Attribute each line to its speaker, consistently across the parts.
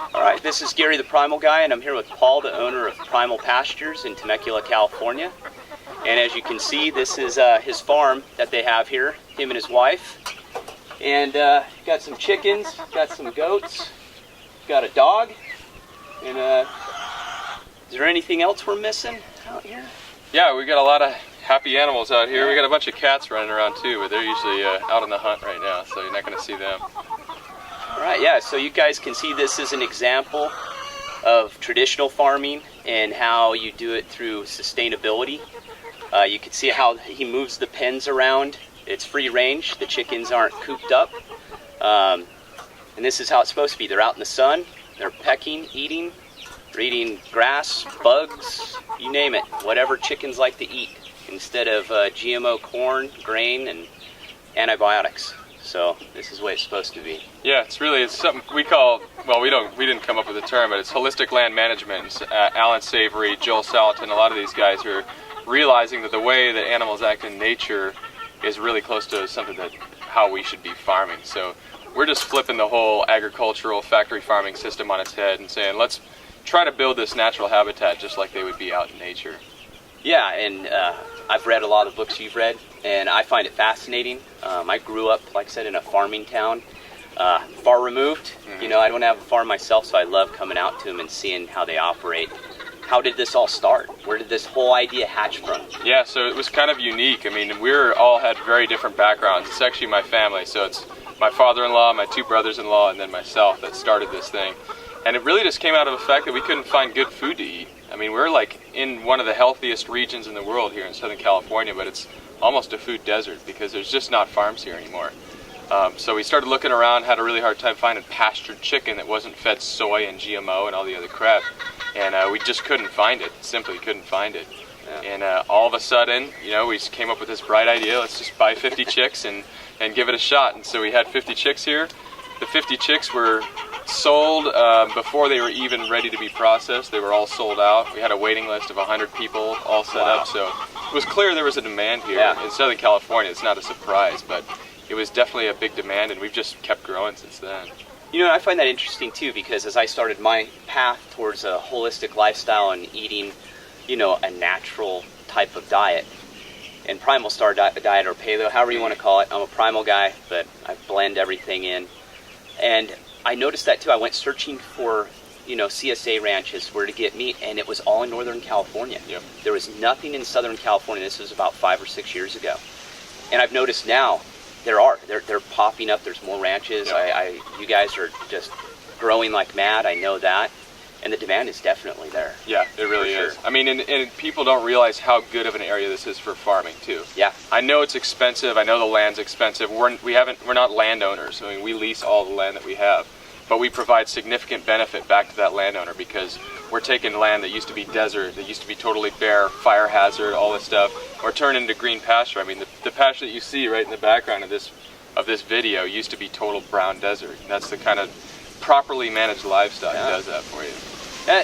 Speaker 1: All right, this is Gary the Primal Guy, and I'm here with Paul, the owner of Primal Pastures in Temecula, California. And as you can see, this is his farm that they have here, him and his wife. And got some chickens, got some goats, got a dog. And is there anything else we're missing out here?
Speaker 2: Yeah, we got a lot of happy animals out here. We got a bunch of cats running around too, but they're usually out on the hunt right now, so you're not going to see them.
Speaker 1: All right, yeah, so you guys can see this is an example of traditional farming and how you do it through sustainability. You can see how he moves the pens around. It's free range, the chickens aren't cooped up. And this is how it's supposed to be. They're out in the sun, they're pecking, eating, they're eating grass, bugs, you name it, whatever chickens like to eat, instead of GMO corn, grain, and antibiotics. So this is the way it's supposed to be.
Speaker 2: Yeah, it's something we call, well, we didn't come up with the term, but it's holistic land management. Alan Savory, Joel Salatin, a lot of these guys are realizing that the way that animals act in nature is really close to something that how we should be farming. So we're just flipping the whole agricultural factory farming system on its head and saying, let's try to build this natural habitat just like they would be out in nature.
Speaker 1: Yeah, and I've read a lot of books you've read, and I find it fascinating. I grew up, like I said, in a farming town, far removed. Mm-hmm. You know, I don't have a farm myself, so I love coming out to them and seeing how they operate. How did this all start? Where did this whole idea hatch from?
Speaker 2: Yeah, so it was kind of unique. I mean, we're all had very different backgrounds. It's actually my family, so it's my father-in-law, my two brothers-in-law, and then myself that started this thing. And it really just came out of the fact that we couldn't find good food to eat. I mean, we're like in one of the healthiest regions in the world here in Southern California, but it's almost a food desert because there's just not farms here anymore. So we started looking around, had a really hard time finding pastured chicken that wasn't fed soy and GMO and all the other crap. And we just couldn't find it, simply couldn't find it. Yeah. And all of a sudden, you know, we came up with this bright idea, let's just buy 50 chicks and give it a shot. And so we had 50 chicks here. The 50 chicks were sold before they were even ready to be processed. They were all sold out. We had a waiting list of 100 people all set up, so it was clear there was a demand here. Yeah. In Southern California, it's not a surprise, but it was definitely a big demand, and we've just kept growing since then.
Speaker 1: You know, I find that interesting too, because as I started my path towards a holistic lifestyle and eating, you know, a natural type of diet, and Primal Star diet or paleo, however you want to call it, I'm a primal guy, but I blend everything in. And I noticed that too. I went searching for, you know, CSA ranches where to get meat, and it was all in Northern California. Yep. There was nothing in Southern California. This was about 5 or 6 years ago. And I've noticed now they're popping up. There's more ranches. Yep. You guys are just growing like mad. I know that. And the demand is definitely there.
Speaker 2: Yeah, it really is. I mean, and people don't realize how good of an area this is for farming too.
Speaker 1: Yeah.
Speaker 2: I know it's expensive. I know the land's expensive. We're not landowners. I mean, we lease all the land that we have, but we provide significant benefit back to that landowner because we're taking land that used to be desert, that used to be totally bare, fire hazard, all this stuff. We're turning into green pasture. I mean, the pasture that you see right in the background of this video used to be total brown desert. And that's the kind of properly managed livestock that does that for you.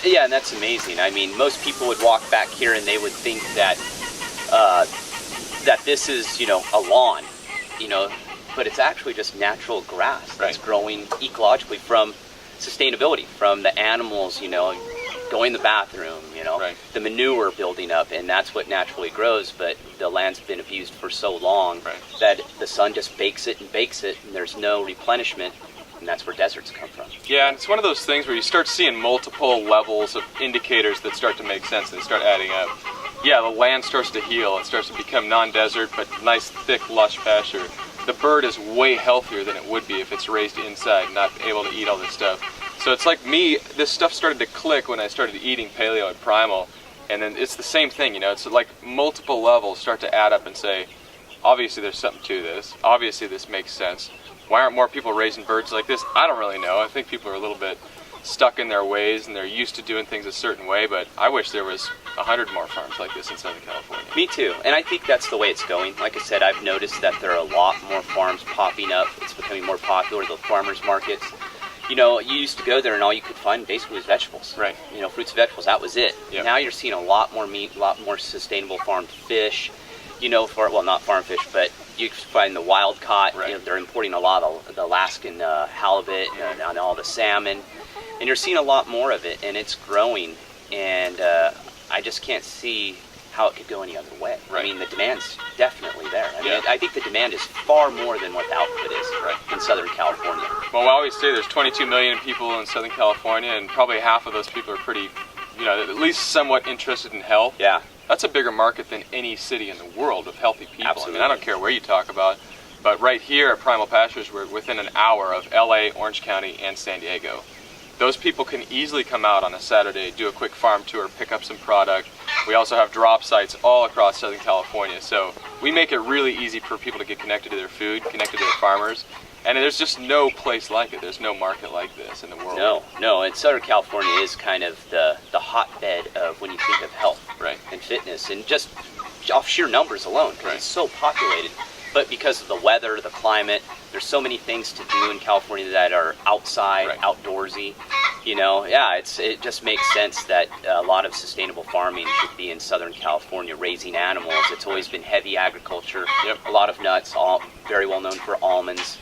Speaker 1: Yeah, and that's amazing. I mean, most people would walk back here and they would think that that this is, you know, a lawn, you know, but it's actually just natural grass that's growing ecologically from sustainability, from the animals, you know, going to the bathroom, you know, the manure building up, and that's what naturally grows. But the land's been abused for so long that the sun just bakes it, and there's no replenishment. And that's where deserts come from.
Speaker 2: Yeah, and it's one of those things where you start seeing multiple levels of indicators that start to make sense and start adding up. Yeah, the land starts to heal. It starts to become non-desert, but nice, thick, lush pasture. The bird is way healthier than it would be if it's raised inside, not able to eat all this stuff. So it's like me, this stuff started to click when I started eating paleo and primal. And then it's the same thing, you know, it's like multiple levels start to add up and say, obviously there's something to this. Obviously this makes sense. Why aren't more people raising birds like this? I don't really know. I think people are a little bit stuck in their ways and they're used to doing things a certain way, but I wish there was 100 more farms like this in Southern California.
Speaker 1: Me too, and I think that's the way it's going. Like I said, I've noticed that there are a lot more farms popping up. It's becoming more popular, the farmers markets. You know, you used to go there and all you could find basically was vegetables.
Speaker 2: Right.
Speaker 1: You know, fruits and vegetables, that was it. Yep. Now you're seeing a lot more meat, a lot more sustainable farmed fish. you know, for, well, not farm fish, but you find the wild caught.
Speaker 2: Right.
Speaker 1: You know, they're importing a lot of the Alaskan halibut and all the salmon, and you're seeing a lot more of it, and it's growing. And I just can't see how it could go any other way.
Speaker 2: Right.
Speaker 1: I mean, the demand's definitely there. I mean,
Speaker 2: Yeah.
Speaker 1: I think the demand is far more than what the output is in Southern California.
Speaker 2: Well, I always say there's 22 million people in Southern California, and probably half of those people are pretty, you know, at least somewhat interested in health.
Speaker 1: Yeah.
Speaker 2: That's a bigger market than any city in the world of healthy people.
Speaker 1: Absolutely.
Speaker 2: I mean, I don't care where you talk about, but right here at Primal Pastures, we're within an hour of LA, Orange County, and San Diego. Those people can easily come out on a Saturday, do a quick farm tour, pick up some product. We also have drop sites all across Southern California. So we make it really easy for people to get connected to their food, connected to their farmers. And there's just no place like it. There's no market like this in the world.
Speaker 1: No, and Southern California is kind of the hotbed of when you think of health and fitness, and just off sheer numbers alone, because it's so populated. But because of the weather, the climate, there's so many things to do in California that are outside, outdoorsy. You know, it just makes sense that a lot of sustainable farming should be in Southern California, raising animals. It's always been heavy agriculture, a lot of nuts, all very well known for almonds.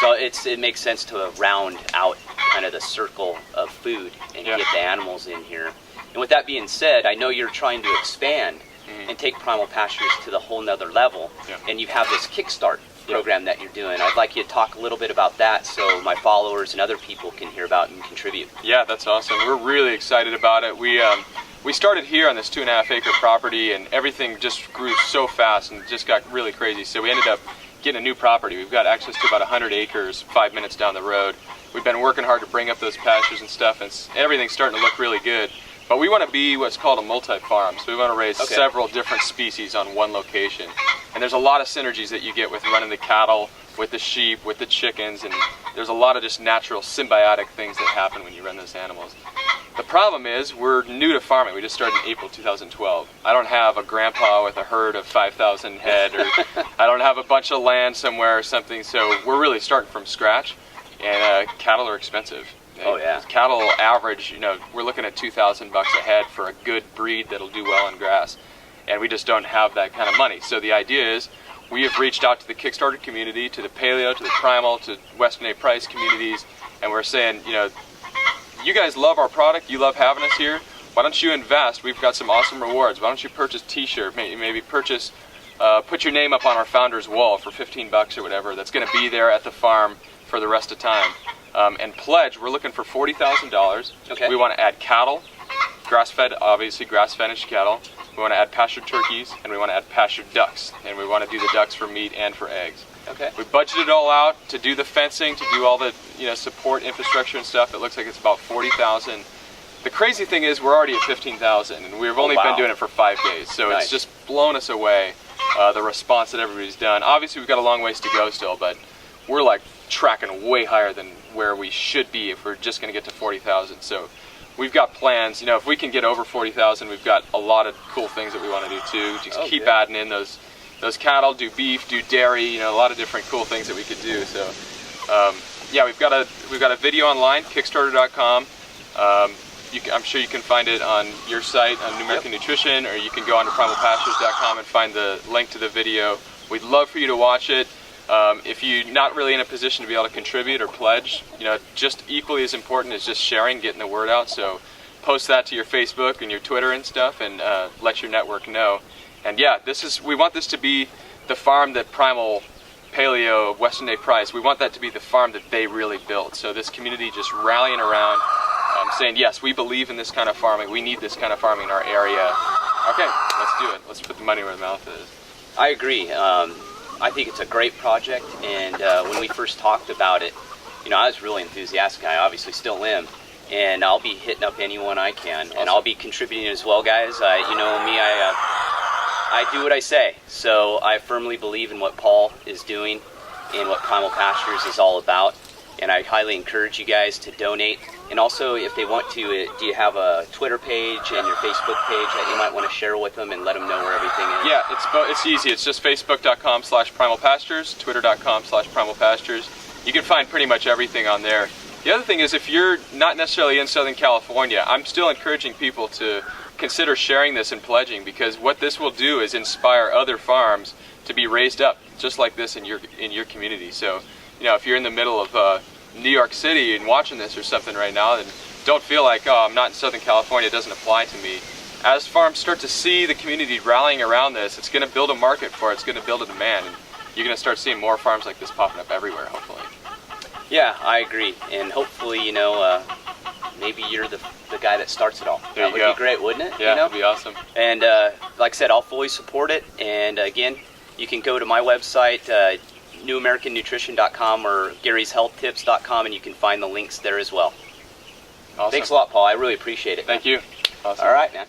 Speaker 1: So it makes sense to round out kind of the circle of food and get the animals in here. And with that being said, I know you're trying to expand and take Primal Pastures to the whole nother level, and you have this Kickstart program that you're doing. I'd like you to talk a little bit about that so my followers and other people can hear about and contribute.
Speaker 2: Yeah, that's awesome. We're really excited about it. We started here on this 2.5 acre property, and everything just grew so fast and just got really crazy. So we ended up getting a new property. We've got access to about 100 acres 5 minutes down the road. We've been working hard to bring up those pastures and stuff, and everything's starting to look really good. But we want to be what's called a multi-farm, so we want to raise several different species on one location. And there's a lot of synergies that you get with running the cattle, with the sheep, with the chickens, and there's a lot of just natural symbiotic things that happen when you run those animals. The problem is we're new to farming. We just started in April 2012. I don't have a grandpa with a herd of 5,000 head, or I don't have a bunch of land somewhere or something, so we're really starting from scratch, and cattle are expensive.
Speaker 1: Oh yeah.
Speaker 2: Cattle average, you know, we're looking at $2,000 a head for a good breed that'll do well on grass, and we just don't have that kind of money. So the idea is we have reached out to the Kickstarter community, to the Paleo, to the Primal, to Weston A. Price communities, and we're saying, you know, you guys love our product, you love having us here, why don't you invest? We've got some awesome rewards. Why don't you purchase t-shirt, maybe purchase, put your name up on our founder's wall for $15 or whatever. That's going to be there at the farm for the rest of time. And pledge, we're looking for $40,000.
Speaker 1: Okay.
Speaker 2: We want to add cattle, grass-fed, obviously grass-finished cattle. We want to add pastured turkeys, and we want to add pastured ducks. And we want to do the ducks for meat and for eggs.
Speaker 1: Okay.
Speaker 2: We budgeted it all out to do the fencing, to do all the support infrastructure and stuff. It looks like it's about $40,000. The crazy thing is we're already at $15,000, and we've only been doing it for 5 days. So it's just blown us away, the response that everybody's done. Obviously, we've got a long ways to go still, but we're like tracking way higher than where we should be if we're just going to get to 40,000. So we've got plans. You know, if we can get over 40,000, we've got a lot of cool things that we want to do too. Just keep adding in those cattle, do beef, do dairy. You know, a lot of different cool things that we could do. So yeah, we've got a video online, Kickstarter.com. I'm sure you can find it on your site on New American Nutrition, or you can go on to primalpastures.com and find the link to the video. We'd love for you to watch it. If you're not really in a position to be able to contribute or pledge, you know, just equally as important is just sharing, getting the word out. So post that to your Facebook and your Twitter and stuff, and let your network know. And yeah, we want this to be the farm that Primal, Paleo, Weston A. Price, we want that to be the farm that they really built. So this community just rallying around, saying, yes, we believe in this kind of farming. We need this kind of farming in our area. Okay, let's do it. Let's put the money where the mouth is.
Speaker 1: I agree. I think it's a great project, and when we first talked about it, you know, I was really enthusiastic. I obviously still am, and I'll be hitting up anyone I can, and I'll be contributing as well, guys. You know me, I do what I say, so I firmly believe in what Paul is doing and what Primal Pastures is all about, and I highly encourage you guys to donate. And also, if they want to, do you have a Twitter page and your Facebook page that you might want to share with them and let them know where everything is?
Speaker 2: Yeah, it's easy. It's just facebook.com/primalpastures, twitter.com/primalpastures. You can find pretty much everything on there. The other thing is, if you're not necessarily in Southern California, I'm still encouraging people to consider sharing this and pledging, because what this will do is inspire other farms to be raised up just like this in your community. So, you know, if you're in the middle of New York City and watching this or something right now, then don't feel like, oh, I'm not in Southern California, it doesn't apply to me. As farms start to see the community rallying around this, it's going to build a market for it, it's going to build a demand, and you're going to start seeing more farms like this popping up everywhere, hopefully.
Speaker 1: Yeah, I agree, and hopefully, you know, maybe you're the guy that starts it all.
Speaker 2: There
Speaker 1: That would be great, wouldn't it?
Speaker 2: Yeah,
Speaker 1: you know?
Speaker 2: that'd be awesome.
Speaker 1: And like I said, I'll fully support it. And again, you can go to my website, newamericannutrition.com or garyshealthtips.com, and you can find the links there as well.
Speaker 2: Awesome.
Speaker 1: Thanks a lot, Paul. I really appreciate it.
Speaker 2: Thank you. Awesome.
Speaker 1: All right, man.